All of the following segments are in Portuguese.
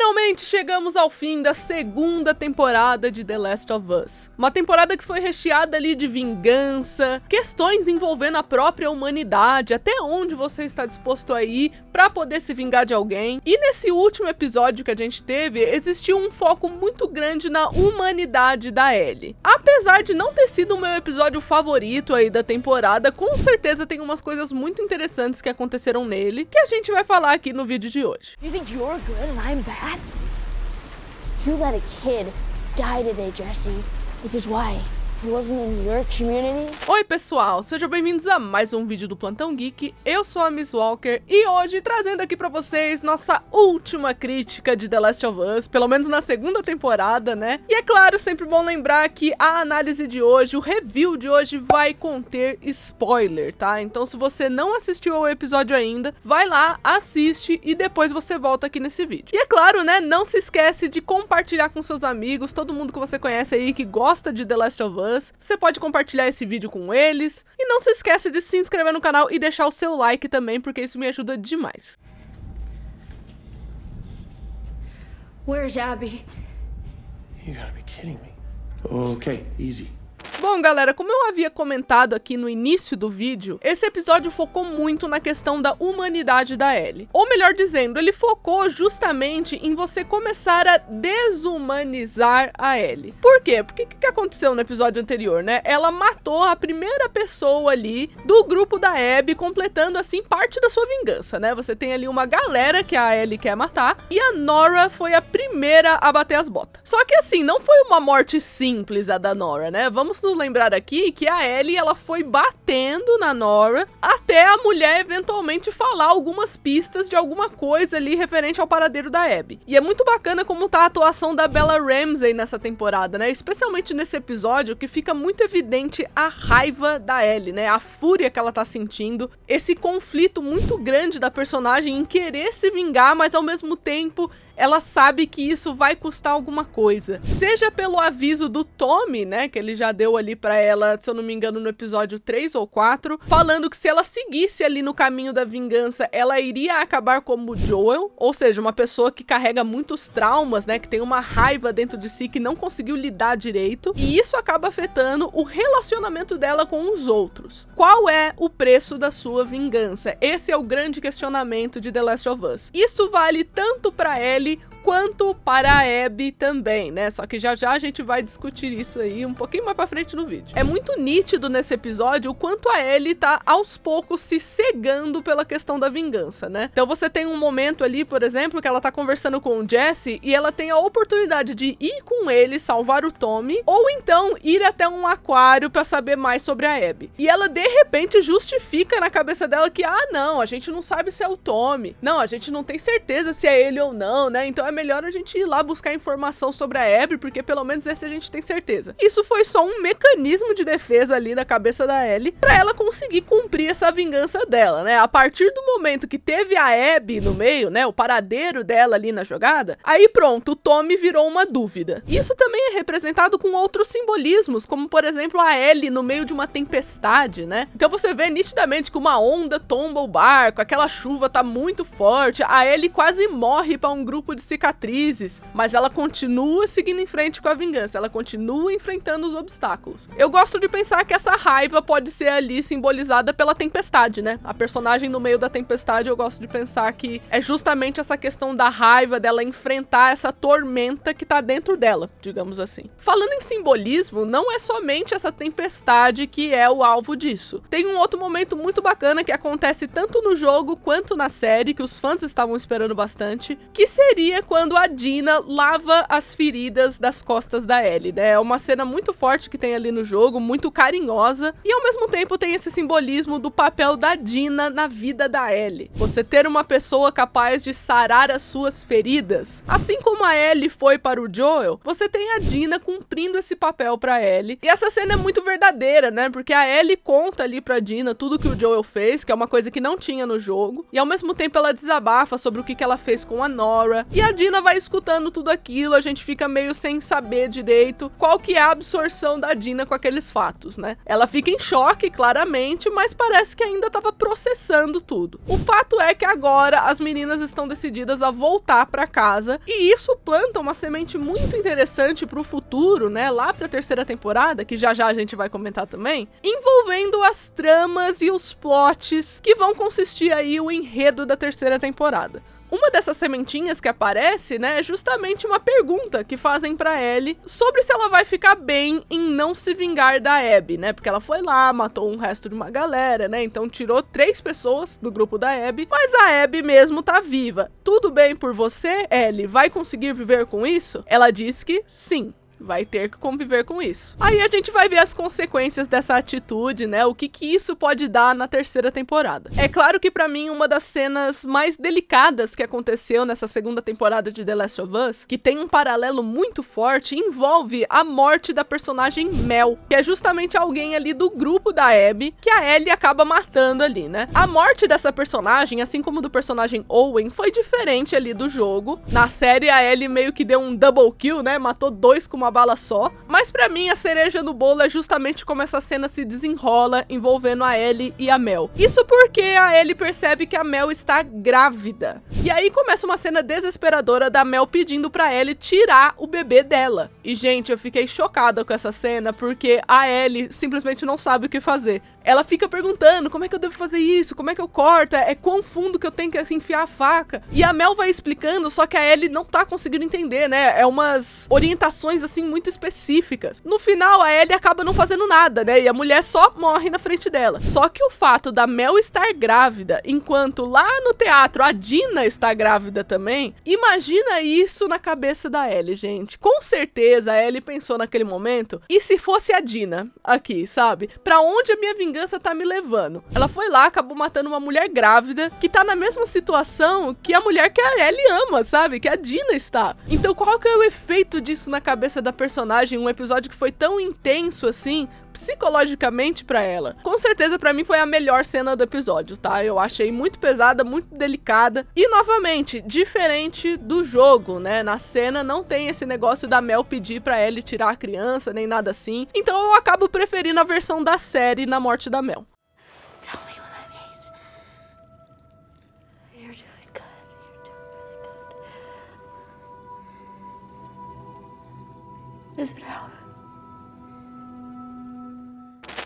Finalmente chegamos ao fim da segunda temporada de The Last of Us. Uma temporada que foi recheada ali de vingança, questões envolvendo a própria humanidade, até onde você está disposto a ir pra poder se vingar de alguém. E nesse último episódio que a gente teve, existiu um foco muito grande na humanidade da Ellie. Apesar de não ter sido o meu episódio favorito aí da temporada, com certeza tem umas coisas muito interessantes que aconteceram nele, que a gente vai falar aqui no vídeo de hoje. You think you're good and I'm bad? You let a kid die today, Jesse, which is why he wasn't in your community. Oi pessoal, sejam bem-vindos a mais um vídeo do Plantão Geek. Eu sou a Miss Walker e hoje trazendo aqui pra vocês nossa última crítica de The Last of Us, pelo menos na segunda temporada, né? E é claro, sempre bom lembrar que a análise de hoje, o review de hoje vai conter spoiler, tá? Então se você não assistiu ao episódio ainda, vai lá, assiste e depois você volta aqui nesse vídeo. E é claro, né, não se esquece de compartilhar com seus amigos, todo mundo que você conhece aí que gosta de The Last of Us. Você pode compartilhar esse vídeo com eles. E não se esquece de se inscrever no canal e deixar o seu like também, porque isso me ajuda demais. Where's Abby? You gotta be kidding me. Okay, easy. Bom, galera, como eu havia comentado aqui no início do vídeo, esse episódio focou muito na questão da humanidade da Ellie. Ou melhor dizendo, ele focou justamente em você começar a desumanizar a Ellie. Por quê? Porque o que aconteceu no episódio anterior, né? Ela matou a primeira pessoa ali do grupo da Abby, completando assim parte da sua vingança, né? Você tem ali uma galera que a Ellie quer matar, e a Nora foi a primeira a bater as botas. Só que assim, não foi uma morte simples a da Nora, né? Vamos nos lembrar aqui que a Ellie, ela foi batendo na Nora até a mulher eventualmente falar algumas pistas de alguma coisa ali referente ao paradeiro da Abby. E é muito bacana como tá a atuação da Bella Ramsey nessa temporada, né? Especialmente nesse episódio, que fica muito evidente a raiva da Ellie, né? A fúria que ela tá sentindo, esse conflito muito grande da personagem em querer se vingar, mas ao mesmo tempo ela sabe que isso vai custar alguma coisa. Seja pelo aviso do Tommy, né, que ele já deu ali pra ela, se eu não me engano, no episódio 3 ou 4, falando que se ela seguisse ali no caminho da vingança, ela iria acabar como Joel, ou seja, uma pessoa que carrega muitos traumas, né, que tem uma raiva dentro de si, que não conseguiu lidar direito, e isso acaba afetando o relacionamento dela com os outros. Qual é o preço da sua vingança? Esse é o grande questionamento de The Last of Us. Isso vale tanto pra Ellie quanto para a Abby também, né? Só que já já a gente vai discutir isso aí um pouquinho mais pra frente no vídeo. É muito nítido nesse episódio o quanto a Ellie tá aos poucos se cegando pela questão da vingança, né? Então você tem um momento ali, por exemplo, que ela tá conversando com o Jesse e ela tem a oportunidade de ir com ele salvar o Tommy, ou então ir até um aquário pra saber mais sobre a Abby. E ela de repente justifica na cabeça dela que, ah não, a gente não sabe se é o Tommy, não, a gente não tem certeza se é ele ou não, né? Então é melhor a gente ir lá buscar informação sobre a Abby, porque pelo menos esse a gente tem certeza. Isso foi só um mecanismo de defesa ali na cabeça da Ellie, pra ela conseguir cumprir essa vingança dela, né? A partir do momento que teve a Abby no meio, né, o paradeiro dela ali na jogada, aí pronto, o Tommy virou uma dúvida. Isso também é representado com outros simbolismos, como por exemplo a Ellie no meio de uma tempestade, né? Então você vê nitidamente que uma onda tomba o barco, aquela chuva tá muito forte, a Ellie quase morre pra um grupo de cicatrizes, mas ela continua seguindo em frente com a vingança, ela continua enfrentando os obstáculos. Eu gosto de pensar que essa raiva pode ser ali simbolizada pela tempestade, né? A personagem no meio da tempestade, eu gosto de pensar que é justamente essa questão da raiva, dela enfrentar essa tormenta que tá dentro dela, digamos assim. Falando em simbolismo, não é somente essa tempestade que é o alvo disso. Tem um outro momento muito bacana que acontece tanto no jogo quanto na série, que os fãs estavam esperando bastante, que seria quando a Dina lava as feridas das costas da Ellie, né? É uma cena muito forte que tem ali no jogo, muito carinhosa, e ao mesmo tempo tem esse simbolismo do papel da Dina na vida da Ellie. Você ter uma pessoa capaz de sarar as suas feridas. Assim como a Ellie foi para o Joel, você tem a Dina cumprindo esse papel pra Ellie. E essa cena é muito verdadeira, né? Porque a Ellie conta ali pra Dina tudo que o Joel fez, que é uma coisa que não tinha no jogo, e ao mesmo tempo ela desabafa sobre o que ela fez com a Nora, e a Dina Dina vai escutando tudo aquilo, a gente fica meio sem saber direito qual que é a absorção da Dina com aqueles fatos, né? Ela fica em choque, claramente, mas parece que ainda tava processando tudo. O fato é que agora as meninas estão decididas a voltar pra casa, e isso planta uma semente muito interessante pro futuro, né? Lá pra terceira temporada, que já já a gente vai comentar também, envolvendo as tramas e os plots que vão consistir aí o enredo da terceira temporada. Uma dessas sementinhas que aparece, né, é justamente uma pergunta que fazem pra Ellie sobre se ela vai ficar bem em não se vingar da Abby, né, porque ela foi lá, matou um resto de uma galera, né, então tirou 3 pessoas do grupo da Abby, mas a Abby mesmo tá viva. Tudo bem por você, Ellie? Vai conseguir viver com isso? Ela diz que sim. Vai ter que conviver com isso. Aí a gente vai ver as consequências dessa atitude, né? O que isso pode dar na terceira temporada. É claro que pra mim uma das cenas mais delicadas que aconteceu nessa segunda temporada de The Last of Us, que tem um paralelo muito forte, envolve a morte da personagem Mel, que é justamente alguém ali do grupo da Abby, que a Ellie acaba matando ali, né? A morte dessa personagem, assim como do personagem Owen, foi diferente ali do jogo. Na série a Ellie meio que deu um double kill, né? Matou 2 com uma bala só, mas pra mim a cereja do bolo é justamente como essa cena se desenrola envolvendo a Ellie e a Mel. Isso porque a Ellie percebe que a Mel está grávida. E aí começa uma cena desesperadora da Mel pedindo pra Ellie tirar o bebê dela. E gente, eu fiquei chocada com essa cena porque a Ellie simplesmente não sabe o que fazer. Ela fica perguntando, como é que eu devo fazer isso? Como é que eu corto? É quão fundo que eu tenho que assim, enfiar a faca? E a Mel vai explicando, só que a Ellie não tá conseguindo entender, né? É umas orientações assim muito específicas. No final, a Ellie acaba não fazendo nada, né? E a mulher só morre na frente dela. Só que o fato da Mel estar grávida, enquanto lá no teatro a Dina está grávida também, imagina isso na cabeça da Ellie, gente. Com certeza a Ellie pensou naquele momento, e se fosse a Dina aqui, sabe? Pra onde a minha vingança tá me levando? Ela foi lá, acabou matando uma mulher grávida, que tá na mesma situação que a mulher que a Ellie ama, sabe? Que a Dina está. Então qual que é o efeito disso na cabeça da personagem? Um episódio que foi tão intenso assim, psicologicamente pra ela. Com certeza pra mim foi a melhor cena do episódio, tá? Eu achei muito pesada, muito delicada e novamente, diferente do jogo, né? Na cena não tem esse negócio da Mel pedir pra Ellie tirar a criança, nem nada assim. Então eu acabo preferindo a versão da série na morte da Mel. Tell me what that means. You're doing good. You're doing really good. Is it out?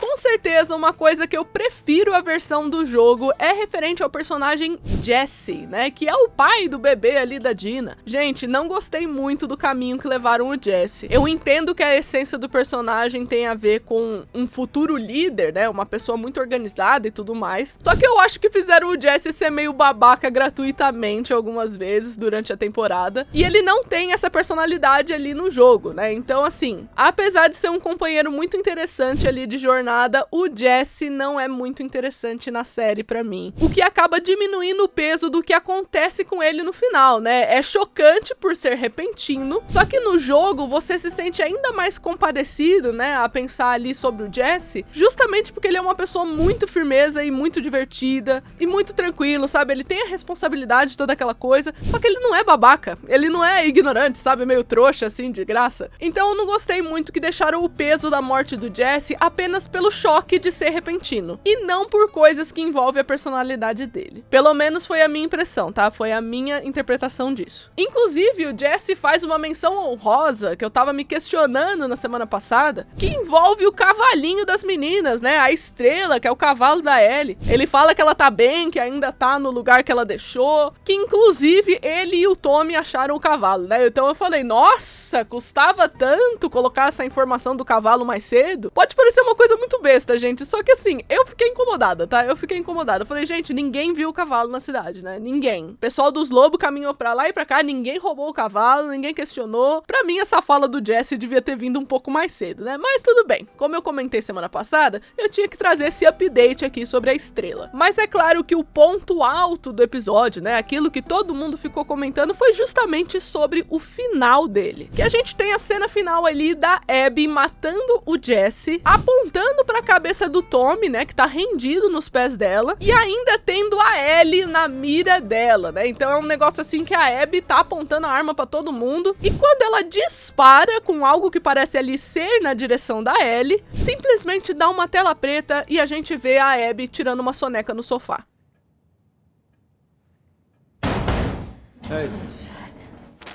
Com certeza, uma coisa que eu prefiro a versão do jogo é referente ao personagem Jesse, né? Que é o pai do bebê ali da Dina. Gente, não gostei muito do caminho que levaram o Jesse. Eu entendo que a essência do personagem tem a ver com um futuro líder, né? Uma pessoa muito organizada e tudo mais. Só que eu acho que fizeram o Jesse ser meio babaca gratuitamente algumas vezes durante a temporada. E ele não tem essa personalidade ali no jogo, né? Então, assim, apesar de ser um companheiro muito interessante ali de jornada, o Jesse não é muito interessante na série pra mim. O que acaba diminuindo o peso do que acontece com ele no final, né? É chocante por ser repentino, só que no jogo você se sente ainda mais compadecido, né? A pensar ali sobre o Jesse, justamente porque ele é uma pessoa muito firmeza e muito divertida e muito tranquilo, sabe? Ele tem a responsabilidade de toda aquela coisa, só que ele não é babaca, ele não é ignorante, sabe? Meio trouxa assim, de graça. Então eu não gostei muito que deixaram o peso da morte do Jesse apenas pelo choque de ser repentino, e não por coisas que envolvem a personalidade dele. Pelo menos foi a minha impressão, tá? Foi a minha interpretação disso. Inclusive, o Jesse faz uma menção honrosa, que eu tava me questionando na semana passada, que envolve o cavalinho das meninas, né? A Estrela, que é o cavalo da Ellie. Ele fala que ela tá bem, que ainda tá no lugar que ela deixou, que inclusive ele e o Tommy acharam o cavalo, né? Então eu falei, nossa, custava tanto colocar essa informação do cavalo mais cedo? Pode parecer uma coisa muito besta, gente, só que assim, eu fiquei incomodada, tá? Eu fiquei incomodada. Eu falei, gente, ninguém viu o cavalo na cidade, né? Ninguém. O pessoal dos lobos caminhou pra lá e pra cá, ninguém roubou o cavalo, ninguém questionou. Pra mim, essa fala do Jesse devia ter vindo um pouco mais cedo, né? Mas tudo bem. Como eu comentei semana passada, eu tinha que trazer esse update aqui sobre a Estrela. Mas é claro que o ponto alto do episódio, né? Aquilo que todo mundo ficou comentando foi justamente sobre o final dele. Que a gente tem a cena final ali da Abby matando o Jesse, apontando pra cabeça do Tommy, né, que tá rendido nos pés dela, e ainda tendo a Ellie na mira dela, né? Então é um negócio assim que a Abby tá apontando a arma pra todo mundo, e quando ela dispara com algo que parece ali ser na direção da Ellie, simplesmente dá uma tela preta e a gente vê a Abby tirando uma soneca no sofá. Hey.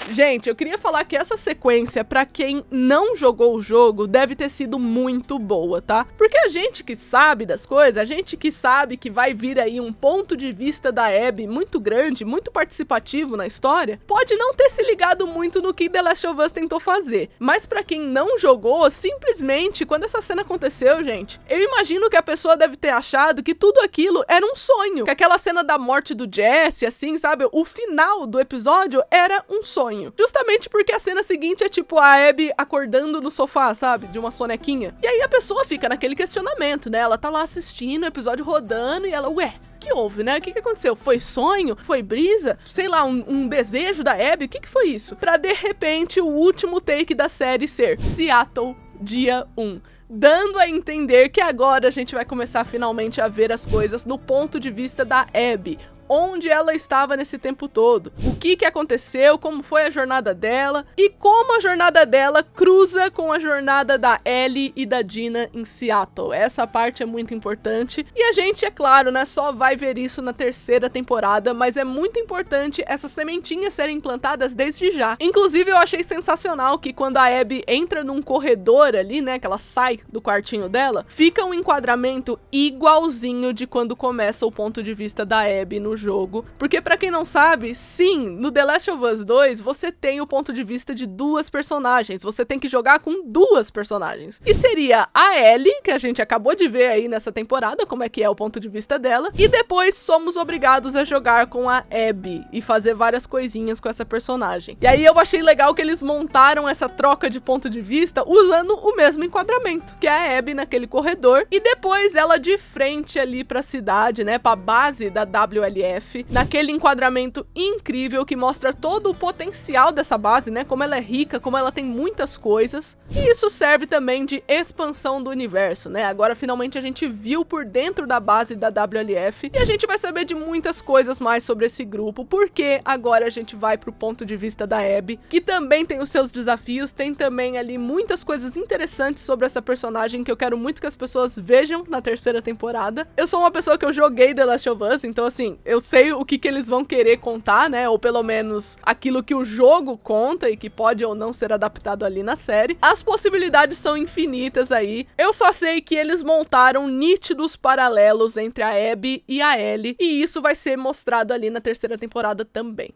Gente, eu queria falar que essa sequência, pra quem não jogou o jogo, deve ter sido muito boa, tá? Porque a gente que sabe das coisas, a gente que sabe que vai vir aí um ponto de vista da Abby muito grande, muito participativo na história, pode não ter se ligado muito no que The Last of Us tentou fazer. Mas pra quem não jogou, simplesmente, quando essa cena aconteceu, gente, eu imagino que a pessoa deve ter achado que tudo aquilo era um sonho. Que aquela cena da morte do Jesse, assim, sabe? O final do episódio era um sonho. Justamente porque a cena seguinte é tipo a Abby acordando no sofá, sabe? De uma sonequinha. E aí a pessoa fica naquele questionamento, né? Ela tá lá assistindo o episódio rodando e ela, ué, o que houve, né? O que aconteceu? Foi sonho? Foi brisa? Sei lá, um desejo da Abby? O que foi isso? Pra de repente o último take da série ser Seattle, dia 1. Dando a entender que agora a gente vai começar finalmente a ver as coisas do ponto de vista da Abby. Onde ela estava nesse tempo todo, o que aconteceu, como foi a jornada dela e como a jornada dela cruza com a jornada da Ellie e da Dina em Seattle. Essa parte é muito importante e a gente, é claro, né, só vai ver isso na terceira temporada, mas é muito importante essas sementinhas serem plantadas desde já. Inclusive eu achei sensacional que quando a Abby entra num corredor ali, né, que ela sai do quartinho dela, fica um enquadramento igualzinho de quando começa o ponto de vista da Abby no jogo, porque pra quem não sabe, sim, no The Last of Us 2 você tem o ponto de vista de duas personagens, você tem que jogar com duas personagens, e seria a Ellie, que a gente acabou de ver aí nessa temporada, como é que é o ponto de vista dela, e depois somos obrigados a jogar com a Abby, e fazer várias coisinhas com essa personagem. E aí eu achei legal que eles montaram essa troca de ponto de vista usando o mesmo enquadramento, que é a Abby naquele corredor, e depois ela de frente ali pra cidade, né, pra base da WLF, naquele enquadramento incrível que mostra todo o potencial dessa base, né? Como ela é rica, como ela tem muitas coisas. E isso serve também de expansão do universo, né? Agora finalmente a gente viu por dentro da base da WLF e a gente vai saber de muitas coisas mais sobre esse grupo, porque agora a gente vai pro ponto de vista da Abby, que também tem os seus desafios, tem também ali muitas coisas interessantes sobre essa personagem que eu quero muito que as pessoas vejam na terceira temporada. Eu sou uma pessoa que eu joguei The Last of Us, então assim, eu sei o que eles vão querer contar, né? Ou pelo menos aquilo que o jogo conta e que pode ou não ser adaptado ali na série. As possibilidades são infinitas aí. Eu só sei que eles montaram nítidos paralelos entre a Abby e a Ellie, e isso vai ser mostrado ali na terceira temporada também.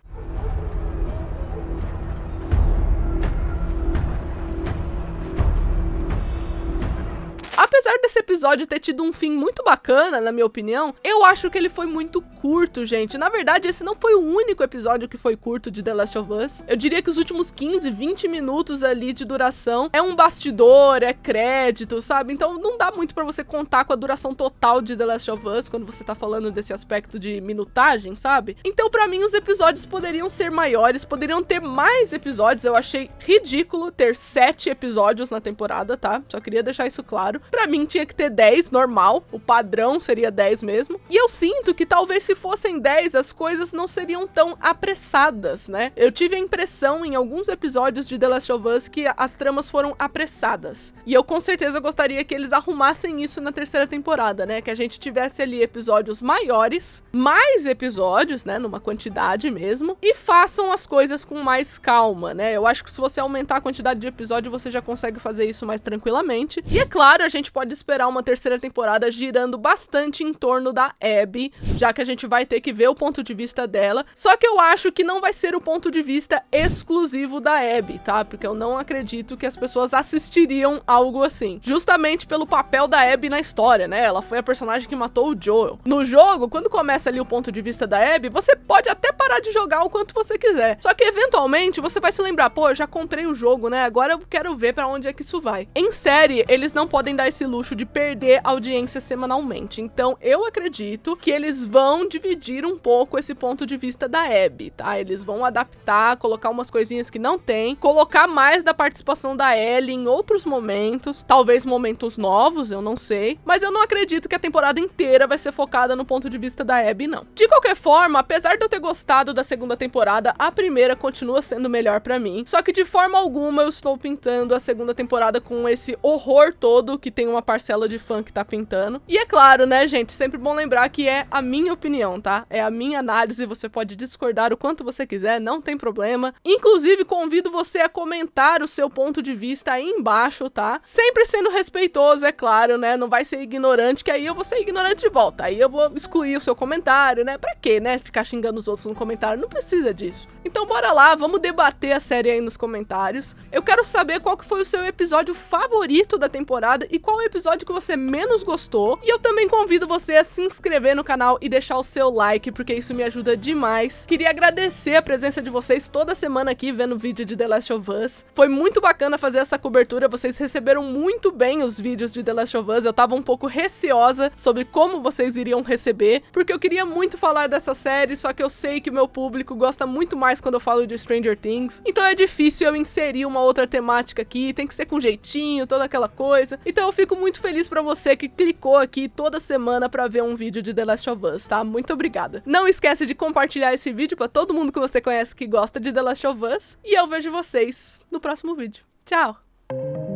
Apesar desse episódio ter tido um fim muito bacana, na minha opinião, eu acho que ele foi muito curto, gente. Na verdade, esse não foi o único episódio que foi curto de The Last of Us. Eu diria que os últimos 15, 20 minutos ali de duração é um bastidor, é crédito, sabe? Então não dá muito pra você contar com a duração total de The Last of Us quando você tá falando desse aspecto de minutagem, sabe? Então pra mim os episódios poderiam ser maiores, poderiam ter mais episódios. Eu achei ridículo ter 7 episódios na temporada, tá? Só queria deixar isso claro. Pra mim tinha que ter 10, normal, o padrão seria 10 mesmo. E eu sinto que talvez se fossem 10, as coisas não seriam tão apressadas, né? Eu tive a impressão em alguns episódios de The Last of Us que as tramas foram apressadas. E eu com certeza gostaria que eles arrumassem isso na terceira temporada, né? Que a gente tivesse ali episódios maiores, mais episódios, né? Numa quantidade mesmo. E façam as coisas com mais calma, né? Eu acho que se você aumentar a quantidade de episódio, você já consegue fazer isso mais tranquilamente. E é claro, a gente pode esperar uma terceira temporada girando bastante em torno da Abby, já que a gente vai ter que ver o ponto de vista dela. Só que eu acho que não vai ser o ponto de vista exclusivo da Abby, tá? Porque eu não acredito que as pessoas assistiriam algo assim. Justamente pelo papel da Abby na história, né? Ela foi a personagem que matou o Joel. No jogo, quando começa ali o ponto de vista da Abby, você pode até parar de jogar o quanto você quiser. Só que eventualmente você vai se lembrar, pô, eu já comprei o jogo, né? Agora eu quero ver pra onde é que isso vai. Em série, eles não podem dar esse luxo de perder audiência semanalmente. Então, eu acredito que eles vão vão dividir um pouco esse ponto de vista da Abby, tá? Eles vão adaptar, colocar umas coisinhas que não tem, colocar mais da participação da Ellie em outros momentos, talvez momentos novos, eu não sei, mas eu não acredito que a temporada inteira vai ser focada no ponto de vista da Abby, não. De qualquer forma, apesar de eu ter gostado da segunda temporada, a primeira continua sendo melhor pra mim, só que de forma alguma eu estou pintando a segunda temporada com esse horror todo que tem uma parcela de fã que tá pintando. E é claro, né, gente, sempre bom lembrar que é a minha opinião, tá? É a minha análise, você pode discordar o quanto você quiser, não tem problema. Inclusive, convido você a comentar o seu ponto de vista aí embaixo, tá? Sempre sendo respeitoso, é claro, né? Não vai ser ignorante, que aí eu vou ser ignorante de volta. Aí eu vou excluir o seu comentário, né? Pra quê, né? Ficar xingando os outros no comentário, não precisa disso. Então bora lá, vamos debater a série aí nos comentários. Eu quero saber qual que foi o seu episódio favorito da temporada e qual é o episódio que você menos gostou. E eu também convido você a se inscrever no canal e deixar o seu like, porque isso me ajuda demais. Queria agradecer a presença de vocês toda semana aqui vendo o vídeo de The Last of Us. Foi muito bacana fazer essa cobertura, vocês receberam muito bem os vídeos de The Last of Us. Eu tava um pouco receosa sobre como vocês iriam receber, porque eu queria muito falar dessa série, só que eu sei que o meu público gosta muito mais quando eu falo de Stranger Things. Então é difícil eu inserir uma outra temática aqui, tem que ser com jeitinho, toda aquela coisa. Então eu fico muito feliz pra você que clicou aqui toda semana pra ver um vídeo de The Last of Us, tá? Muito obrigada. Não esquece de compartilhar esse vídeo pra todo mundo que você conhece que gosta de The Last of Us. E eu vejo vocês no próximo vídeo. Tchau!